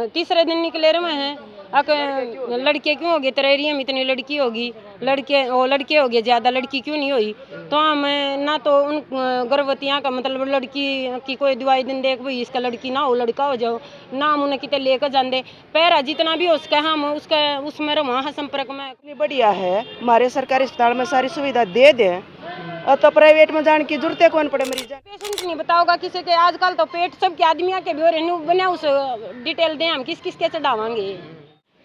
तीसरे दिन निकले रहे हैं। लड़के क्यों होगी तेरे एरिया में, इतनी लड़की होगी, लड़के हो गए ज़्यादा, लड़की क्यों नहीं हुई? तो हम ना तो उन गर्भवतियाँ का मतलब लड़की की कोई दवाई दिन देख भाई इसका लड़की ना हो लड़का हो जाओ, ना हम उन्हें कितने लेकर जाते पैरा जितना भी हो उसका हम उसका उसमें वहाँ संपर्क में। इतनी बढ़िया है हमारे सरकारी अस्पताल में सारी सुविधा दे दें तो प्राइवेट में जाने की जरूरत है कौन पड़े मरीज। पेशेंट नहीं बताओगा किसी के, आजकल तो पेट सबके आदमियों के भी हो रहे बने उस डिटेल दें हम किस किस के चढ़ावांगे।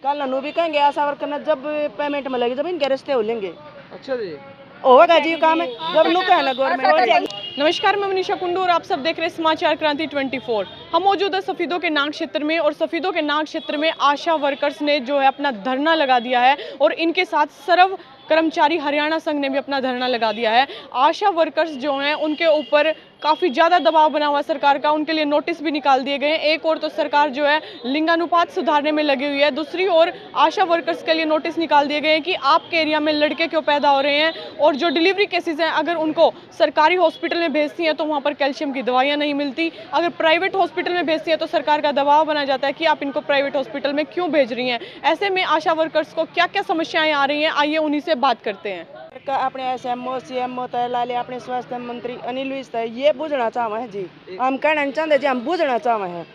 कल ननू भी कहेंगे आशा वर्कर ने जब पेमेंट मिलेगी जब इनके रिश्ते हो लेंगे। अच्छा जी, होगा जी काम है जब नुक है ना गवर्नमेंट। नमस्कार, मैं मनीषा कुंडू और आप सब देख रहे हैं समाचार क्रांति 24। हम मौजूद है सफीदों के नाग क्षेत्र में और सफीदों के नाग क्षेत्र में आशा वर्कर्स ने जो है अपना धरना लगा दिया है और इनके साथ सर्व कर्मचारी हरियाणा संघ ने भी अपना धरना लगा दिया है। आशा वर्कर्स जो हैं उनके ऊपर काफ़ी ज़्यादा दबाव बना हुआ सरकार का, उनके लिए नोटिस भी निकाल दिए गए हैं। एक और तो सरकार जो है लिंगानुपात सुधारने में लगी हुई है, दूसरी ओर आशा वर्कर्स के लिए नोटिस निकाल दिए गए हैं कि आपके एरिया में लड़के क्यों पैदा हो रहे हैं और जो डिलीवरी केसेस हैं अगर उनको सरकारी हॉस्पिटल में भेजती हैं तो वहाँ पर कैल्शियम की दवाइयाँ नहीं मिलती, अगर प्राइवेट हॉस्पिटल में भेजती है तो सरकार का दबाव बना जाता है कि आप इनको प्राइवेट हॉस्पिटल में क्यों भेज रही हैं। ऐसे में आशा वर्कर्स को क्या क्या समस्याएं आ रही हैं, आइए उन्हीं से बात करते हैं। अपने SMO CMO तय लाले अपने स्वास्थ्य मंत्री अनिल विज तय ये बुझना चाहते हैं जी, हम कहना नहीं चाहते जी, हम बुझना चाहते हैं।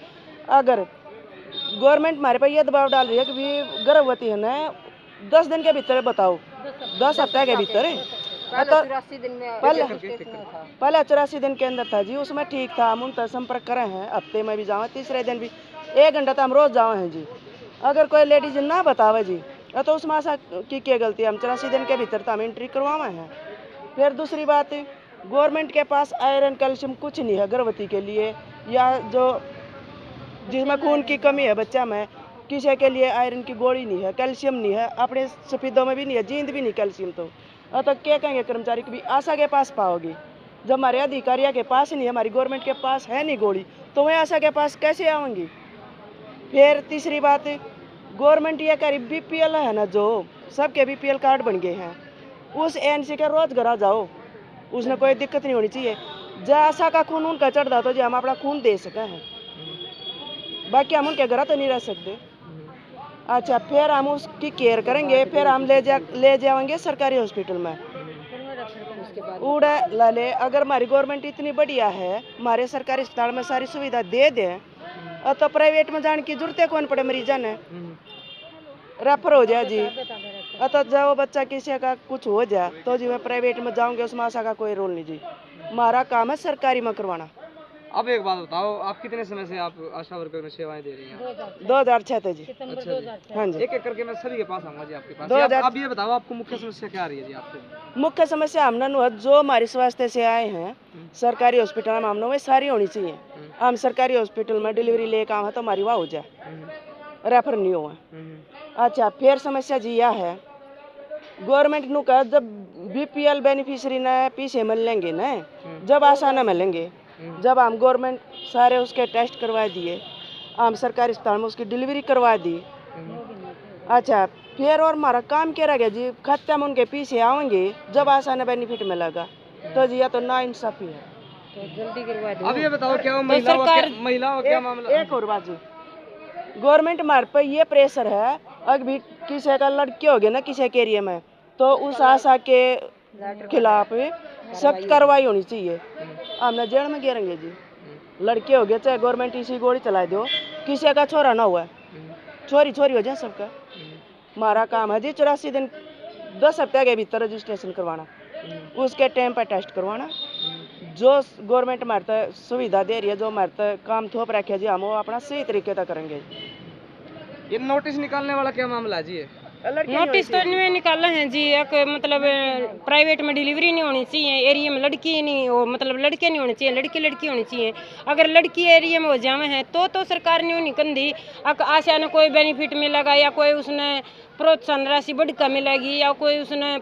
अगर गवर्नमेंट हमारे पर यह दबाव डाल रही है कि भी गर्भवती है ना 10 दिन के भीतर बताओ, 10 हफ्ते के भीतर पहले 84 दिन के अंदर था जी, उसमें ठीक था, हम उन तक संपर्क करे हैं, हफ्ते में भी जाओ, तीसरे दिन भी 1 घंटा तो हम रोज जाओ हैं जी। अगर कोई लेडीज ना बतावे जी तो उसमें आशा की क्या गलती है, हम 84 दिन के भीतर तो हम एंट्री करवाए हैं। फिर दूसरी बात, गवर्नमेंट के पास आयरन कैल्शियम कुछ नहीं है गर्भवती के लिए, या जो जिसमें खून की कमी है बच्चा में, किसी के लिए आयरन की गोली नहीं है, कैल्शियम नहीं है, अपने सफेदों में भी नहीं है, जींद भी नहीं कैल्शियम। तो क्या कहेंगे कर्मचारी को भी आशा के पास पाओगे, जब हमारे अधिकारियों के पास नहीं है, हमारी गवर्नमेंट के पास है नहीं गोली, तो वह आशा के पास कैसे आऊँगी। फिर तीसरी बात, गवर्नमेंट ये करीब BPL है ना, जो सबके BPL कार्ड बन गए हैं, उस ANC के रोज घर जाओ, उसमें कोई दिक्कत नहीं होनी चाहिए। जहाँ आशा का खून उनका चढ़ तो जी हम अपना खून दे सके हैं, बाकी हम उनके घर तो नहीं रह सकते। अच्छा, फिर हम उसकी केयर करेंगे, फिर हम ले जाएंगे सरकारी हॉस्पिटल में उड़ा ला ले। अगर हमारी गवर्नमेंट इतनी बढ़िया है, हमारे सरकारी अस्पताल में सारी सुविधा दे दें तो प्राइवेट में जाने की जरूरत है कौन पड़े मरीजा ने, रेफर हो जाए जी। तो जाओ बच्चा किसी का कुछ हो जाए तो जी मैं प्राइवेट में जाऊंगे, उसमें आशा का कोई रोल नहीं जी, हमारा काम है सरकारी में करवाना। अब एक बात बताओ, आप कितने समय से आप आशा वर्कर में सेवाएं दे रही हैं? 2006 थे जी। अच्छा जी, हाँ जी, एक एक करके मैं सभी के पास आऊंगा जी आपके पास। 2000 आप ये बताओ आपको मुख्य समस्या क्या आ रही है जी आपको? मुख्य समस्या हमने जो हमारी स्वास्थ्य से आए हैं सरकारी हॉस्पिटल में, हमने वही सारी होनी चाहिए। हम सरकारी हॉस्पिटल में डिलीवरी लेकर आए तो हमारी वाह हो जाए, रेफर नहीं हुआ। अच्छा, फिर समस्या जी यह है, गवर्नमेंट नु का जब BPL बेनिफिशियरी ने पीछे मिल लेंगे ना, जब आशा न मिलेंगे, जब हम गवर्नमेंट सारे उसके टेस्ट करवा दिए, हम सरकारी अस्पताल में उसकी डिलीवरी करवा दी। अच्छा, फिर और हमारा काम क्या रह गया जी, खाते हम उनके पीछे आएंगे जब आशा ने बेनिफिट मिलेगा, तो जी या तो ना इंसाफी है, तो जल्दी करवा दो। अब ये बताओ क्या तो महिलाओं का क्या मामला? एक और बात जी, गवर्नमेंट हमारे पर ये प्रेशर है, अगर भी किसी का लड़की हो गया ना किसी के एरिया में, तो उस आशा के खिलाफ सख्त कार्रवाई होनी चाहिए। हमने जेल में गिरेंगे जी, लड़के हो गए चाहे गवर्नमेंट इसी गोली चला दो, किसी का छोरा ना हुआ, छोरी छोरी हो जाए सबका। हमारा काम है जी 84 दिन 10 हफ्ते के भीतर रजिस्ट्रेशन करवाना, उसके टाइम पर टेस्ट करवाना। जो गवर्नमेंट हमारे तक सुविधा दे रही है, जो हमारे तक काम थोप रखे जी, हम वो अपना सही तरीके से करेंगे। ये नोटिस निकालने वाला क्या मामला है जी? नोटिस तो नहीं निकाले हैं जी, एक मतलब प्राइवेट में डिलीवरी नहीं होनी चाहिए, एरिया में लड़की नहीं हो, मतलब लड़के नहीं होने चाहिए, लड़की लड़की होनी चाहिए। अगर लड़की एरिया में हो जावे हैं तो सरकार ने नहीं कंदी, आशा ने कोई बेनिफिट मिलेगा या कोई उसने प्रोत्साहन राशि बढ़कर मिलेगी या कोई उसने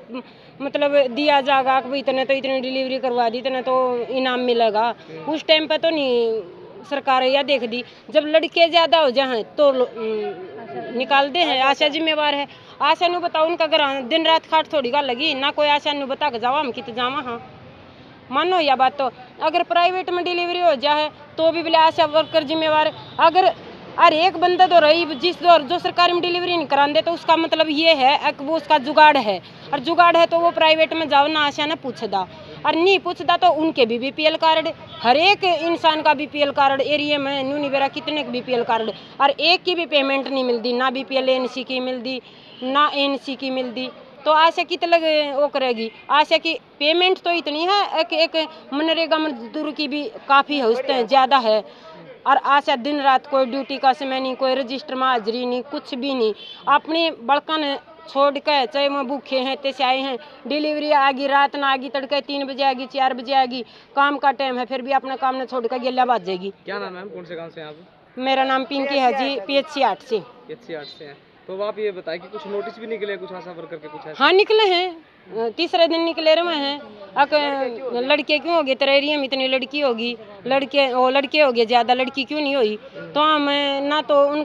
मतलब दिया जाएगा कि इतने तो इतनी डिलीवरी करवा दी, इतने तो इनाम मिलेगा, उस टाइम पर तो नहीं सरकार यह देख दी। जब लड़के ज़्यादा हो जाए तो निकालते हैं, आशा जिम्मेवार है। आशा नु बताओ उनका घर दिन रात खाट थोड़ी गा लगी ना, कोई आशा नु बता के जावा हम कित जावा। हाँ मानो यह बात, तो अगर प्राइवेट में डिलीवरी हो जाए तो भी बोले आशा वर्कर जिम्मेवार। अगर और एक बंदा तो रही जो सरकारी में डिलीवरी नहीं कराते तो उसका मतलब ये है कि वो उसका जुगाड़ है, और जुगाड़ है तो वो प्राइवेट में जाओ ना आशा ना पूछदा, और नहीं पूछदा तो उनके भी बीपीएल कार्ड, हर एक इंसान का बीपीएल कार्ड एरिया में न्यूनी बेरा कितने के बीपीएल कार्ड, और एक की भी पेमेंट नहीं मिलती, ना बीपीएल एनसी की मिलती ना एनसी की मिलती। तो आशा कितने वो करेगी, आशा की पेमेंट तो इतनी है कि एक मनरेगा मजदूर की भी काफ़ी है, उससे ज़्यादा है। और आशा दिन रात कोई ड्यूटी का समय नहीं, कोई रजिस्टर में हाजिरी नहीं, कुछ भी नहीं, अपने बड़कन छोड़ के चाहे वो भूखे हैं तैसे आए हैं, डिलीवरी आएगी रात ना आएगी, तड़के 3 बजे आएगी 4 बजे आएगी, काम का टाइम है फिर भी अपना काम न छोड़ कर गेला बाज जाएगी। क्या नाम है मैम, कौन से गांव से हैं आप? मेरा नाम पिंकी है जी, PHC 8 से। PHC 8 से हैं। तो आप ये बताएं कि कुछ नोटिस भी निकले कुछ आशा वर्कर के, कुछ ऐसा? हाँ निकले हैं, तीसरे दिन निकले रहे हैं। लड़के क्यों हो गए तेरे एरिया में, इतनी लड़की होगी, लड़के हो गए ज़्यादा, लड़की क्यों नहीं हुई? तो हम ना तो उन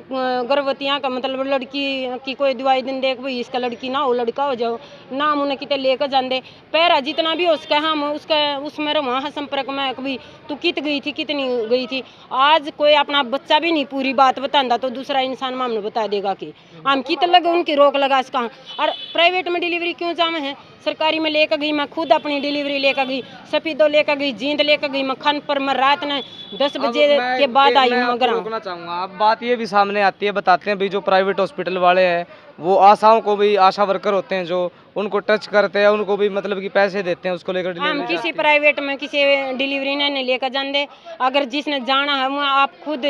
गर्भवतियाँ का मतलब लड़की की कोई दवाई दिन देख भाई इसका लड़की ना हो लड़का हो जाओ, ना हम उन्हें कितने लेकर जाते पैरा जितना भी हो सके हम उसमें वहाँ संपर्क में कभी तू कित गई थी कितनी गई थी। आज कोई अपना बच्चा भी नहीं पूरी बात बताता तो दूसरा इंसान में हमने बता देगा कि हम कित लगे उनकी रोक लगा सका। और प्राइवेट में डिलीवरी क्यों जामे हैं, सरकारी में लेकर गई, मैं खुद अपनी डिलीवरी लेकर गई, सफीदो लेकर गई, जींद लेकर गई, मक्खन पर मैं रात ने 10 बजे के बाद आई हूँ। मगर रोकना चाहूँगा, अब बात ये भी सामने आती है, बताते हैं भाई जो प्राइवेट हॉस्पिटल वाले हैं वो आशाओं को भी, आशा वर्कर होते हैं जो उनको टच करते हैं उनको भी मतलब कि पैसे देते हैं उसको लेकर हम किसी प्राइवेट में किसी डिलीवरी नहीं लेकर जाते। अगर जिसने जाना है वो आप खुद,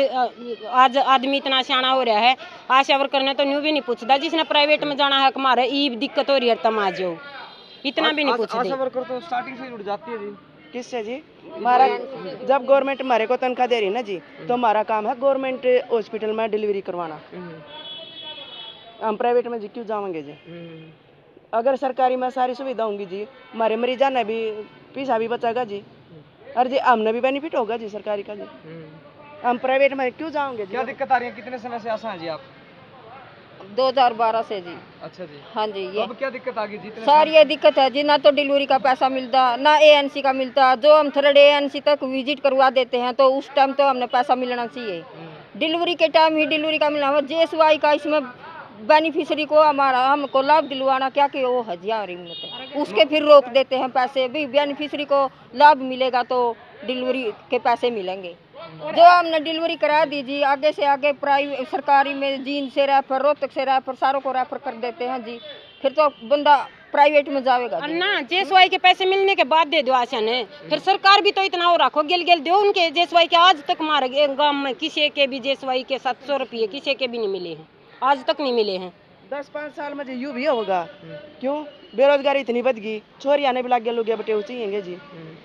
आज आदमी इतना सियाना हो रहा है, आशा वर्कर ने तो न्यू भी नहीं पूछता, जिसने प्राइवेट में जाना है हमारे ई दिक्कत हो रही है तम आ जाओ, इतना भी नहीं पूछते। आशा वर्कर तो स्टार्टिंग से ही उड़ जाती है जी। किससे जी? हमारा जब गवर्नमेंट हमारे को तनख्वाह दे रही है ना जी, तो हमारा काम है गवर्नमेंट हॉस्पिटल में डिलीवरी करवाना। हम प्राइवेट में जी क्यों जाएंगे जी? अगर सरकारी में सारी सुविधा होंगी जी, हमारे मरीजा ने भी पैसा भी बचेगा जी, और जी हमने भी बेनिफिट होगा जी सरकारी का जी। हम प्राइवेट में क्यों जाएंगे जी? क्या दिक्कत आ रही है, कितने समय से आशा हैं जी आप? 2012 से जी। अच्छा जी। हाँ जी, ये अब क्या दिक्कत आ गई जी? सर ये दिक्कत है जी, ना तो डिलीवरी का पैसा मिलता ना एएनसी का मिलता। जो हम थर्ड एएनसी तक विजिट करवा देते हैं तो उस टाइम तो हमने पैसा मिलना चाहिए, डिलीवरी के टाइम ही डिलीवरी का मिलना। JSY का इसमें बेनिफिशरी को हमको लाभ दिलवाना क्या कि वो हजिया उसके फिर रोक देते हैं पैसे भी, बेनिफिशरी को लाभ मिलेगा तो डिलीवरी के पैसे मिलेंगे। जो हमने डिलीवरी करा दीजिए आगे से आगे प्राइवेट सरकारी में जींद से रेफर, रोहतक से रेफर, सारों को रेफर कर देते हैं जी, फिर तो बंदा प्राइवेट में जाएगा जी। ना JSY के पैसे मिलने के बाद दे दो आशा ने, फिर सरकार भी तो इतना हो रखो गेल गेल दो उनके JSY के। आज तक हमारे गाँव में किसी के भी JSY के 700 रुपये किसी के भी नहीं मिले हैं, आज तक नहीं मिले हैं। 10-5 साल में जी यूँ भी होगा, क्यों? बेरोजगारी इतनी बढ़ गई, छोरी आने भी लग गया, लोग बेटे चाहिए जी।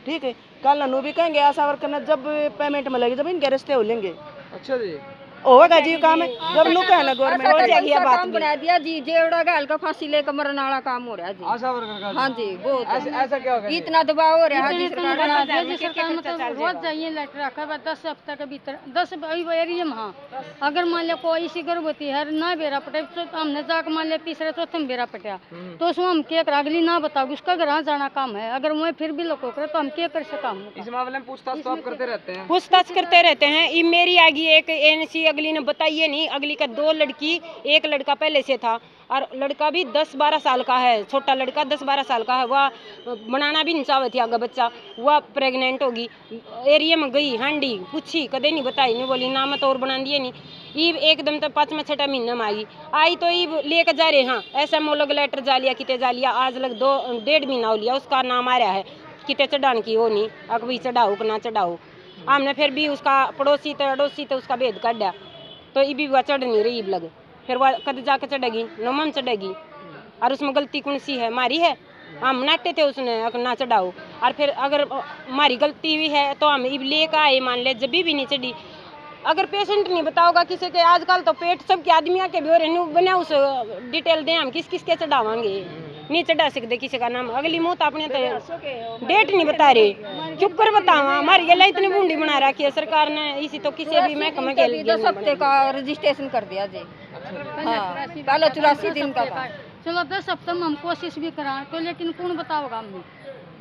ठीक है, कल ननू भी कहेंगे आशा वर्कर ने जब पेमेंट मिलेगी जब इनके रिश्ते हो लेंगे। अच्छा जी, होगा जी काम है जब नु कहना गवर्नमेंट हो जाएगी जाएगी बात काम बना दिया जी, जेवड़ा गाल का फांसी लेकर मरने वाला काम हो रहा है जी। आशा वर्कर का हाँ जी, बहुत ऐसा क्या होगा? इतना दबाव हो रहा है जी सरकार सरकार मतलब रोज जाइए लेटर रखा हुआ 10 हफ्ते के भीतर 10 एरिया में। हाँ, अगर मान लिया कोई इसी गर्भवती है ना बेरा पटे तो हमने जाकर मान लिया तीसरे चौथे में बेरा पटिया तो उसमें हम क्या कर अगली ना बताओ उसका घर जाना काम है, अगर वह फिर भी लोगों करे तो हम क्या कर सका। इस मामले में पूछताछ तो आप करते रहते हैं? पूछताछ करते रहते हैं। ये मेरी आगी एक एनसी अगली ने बताइए नहीं, अगली का 2 लड़की, एक लड़का पहले से था और लड़का भी 10-12 साल का है, छोटा लड़का 10-12 साल का है। वह बनाना भी नहीं चाहती थी आगे बच्चा, वह प्रेग्नेंट होगी। एरिया में गई हांडी पूछी कदे नहीं बताई, नहीं बोली ना मत और बना दिए नहीं। ईब एकदम तो 5वां-6वां महीना में आई तो ईब लेकर जा रहे। हाँ ऐसा मोलग लेटर जा लिया किते जा लिया, आज लग 2-1.5 महीना हो लिया उसका नाम आ रहा है किते चढ़ाने की वो नहीं, अब भी चढ़ाओ कि ना चढ़ाओ। हमने फिर भी उसका पड़ोसी तो उसका भेद काटा तो ये भी वह चढ़ नहीं रही लग, फिर वह कद जाकर चढ़ेगी नमम चढ़ेगी। और उसमें गलती कौन सी है? हमारी है, हम नाटे थे उसने ना चढ़ाओ। और फिर अगर हमारी गलती हुई है तो हम लेकर आए, मान ले जब भी नहीं चढ़ी। अगर पेशेंट नहीं बताओगा किसी के, आजकल तो पेट सबके आदमियों के भी हो रहे बने, उस डिटेल दें हम किस किस के चढ़ावांगे, नहीं चढ़ा सकते किसी का नाम। अगली मौत आपने तो डेट नहीं बता रहे, चुप कर बतावा। हमारी गला इतनी बूंदी बना रखी है सरकार ने, इसी तो किसी भी महकमे के 10 हफ्ते का रजिस्ट्रेशन कर दिया जी। हाँ, पहले 84 दिन का था। चलो 10 हफ्ते में हम कोशिश भी करा तो लेकिन कौन बताओगा हमें?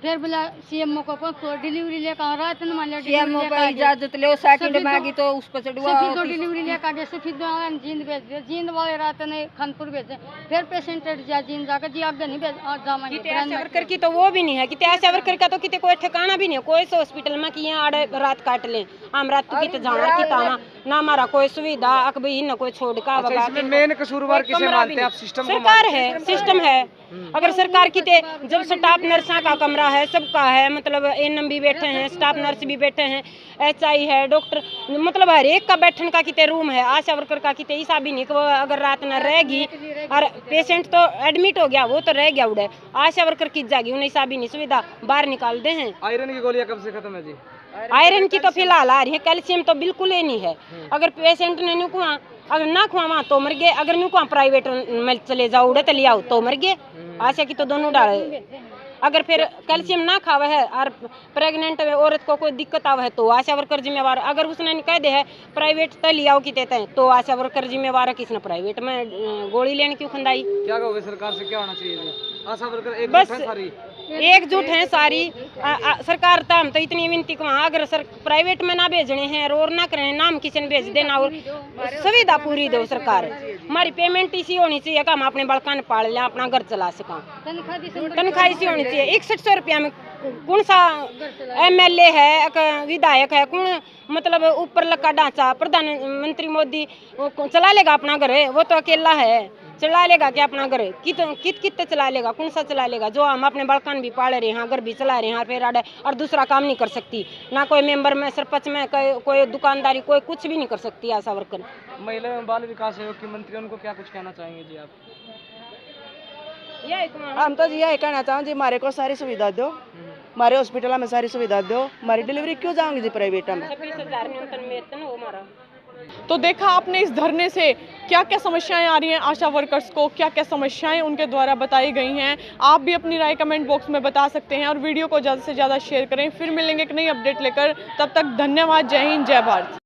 फिर बोला सीएमओ को तो डिलीवरी लेकर रात में मान लिया सीएमओ का इजाजत लो, सेकंड मांगी तो उस पर चढ़वा सफीदो डिलीवरी लेकर आगे सफीदो वाले जींद भेज दिया, जींद वाले रात ने खानपुर भेजे, फिर पेशेंट जा जींद जाकर जी आगे नहीं भेज जाएंगे। किते आशा वर्कर की तो वो भी नहीं है, किते आशा वर्कर का तो किते कोई ठिकाना भी नहीं है, कोई से हॉस्पिटल में कि यहाँ आड़े रात काट ले, हम रात तो किते जाना किता ना हमारा कोई सुविधा अक भाई न कोई छोड़ का अच्छा, इसमें मेन कसूरवार किसे मानते हैं आप? सिस्टम को सरकार है, सिस्टम है। अगर सरकार की जब स्टाफ नर्सा का कमरा है, सबका है, मतलब एएनएम भी बैठे हैं, स्टाफ नर्स भी बैठे हैं, एचआई है, डॉक्टर, मतलब हर एक का बैठने का किते रूम है, आशा वर्कर का किते हिसाब भी नहीं कि वो अगर रात न रहेगी और पेशेंट तो एडमिट हो गया वो तो रह गया उड़े, आशा वर्कर की जाएगी उन्हें हिसाब भी नहीं, सुविधा बाहर निकाल दे हैं। आयरन की गोलियां कब से खत्म है जी? आयरन की तो फिलहाल आ रही है, कैल्शियम तो बिल्कुल ही नहीं है। अगर पेशेंट ने नहीं खुआ, अगर ना खुआ तो मर गए, अगर नहीं खुआ प्राइवेट में चले जाओ उड़े तो ले आओ तो मर गए। आशा की तो दोनों डाले, अगर फिर कैल्शियम ना खावे है और प्रेग्नेंट औरत को कोई दिक्कत आवे है तो आशा वर्कर जिम्मेवार, अगर उसने कह दे है प्राइवेट तो ले आओ की देते हैं तो आशा वर्कर जिम्मेवार है, किसने प्राइवेट में गोली लेने क्यों खंदाई। क्या कहोगे सरकार से, क्या होना चाहिए जी? आशा वर्कर एक बस सारी एकजुट हैं सारी सरकार तो हम तो इतनी विनती को अगर सर प्राइवेट में ना भेजने हैं और ना करें, नाम किसी ने भेज देना और सुविधा पूरी दो सरकार। हमारी पेमेंट इसी होनी चाहिए कि हम अपने बड़का पाल लें, अपना घर चला सकें, तनख्वाह इसी होनी चाहिए। 6100 रुपया में कौन सा एमएलए है, विधायक है, कौन मतलब ऊपर लगा ढांचा प्रधानमंत्री मोदी चला लेगा अपना घर? वो तो अकेला है, चला लेगा क्या अपना घर? कितने चला लेगा, कौन सा चला लेगा? जो हम अपने बड़कान भी पाल रहे हैं, घर भी चला रहे हैं, फिर और दूसरा काम नहीं कर सकती, ना कोई मेंबर में, सरपंच में, कोई दुकानदारी, कोई कुछ भी नहीं कर सकती आशा वर्कर। महिला एवं बाल विकास आयोग की मंत्री, उनको क्या कुछ कहना चाहेंगे जी आप? हम तो जी यही कहना चाहूँ जी, हमारे को सारी सुविधा दो, हमारे हॉस्पिटल में सारी सुविधा दो, हमारी डिलीवरी क्यों जाऊंगी जी प्राइवेट में? 26,000 न्यूनतम वेतन वो हमारा। तो देखा आपने इस धरने से क्या क्या समस्याएं आ रही हैं आशा वर्कर्स को, क्या क्या समस्याएं उनके द्वारा बताई गई हैं। आप भी अपनी राय कमेंट बॉक्स में बता सकते हैं और वीडियो को ज़्यादा से ज़्यादा शेयर करें। फिर मिलेंगे एक नई अपडेट लेकर, तब तक धन्यवाद। जय हिंद, जय भारत।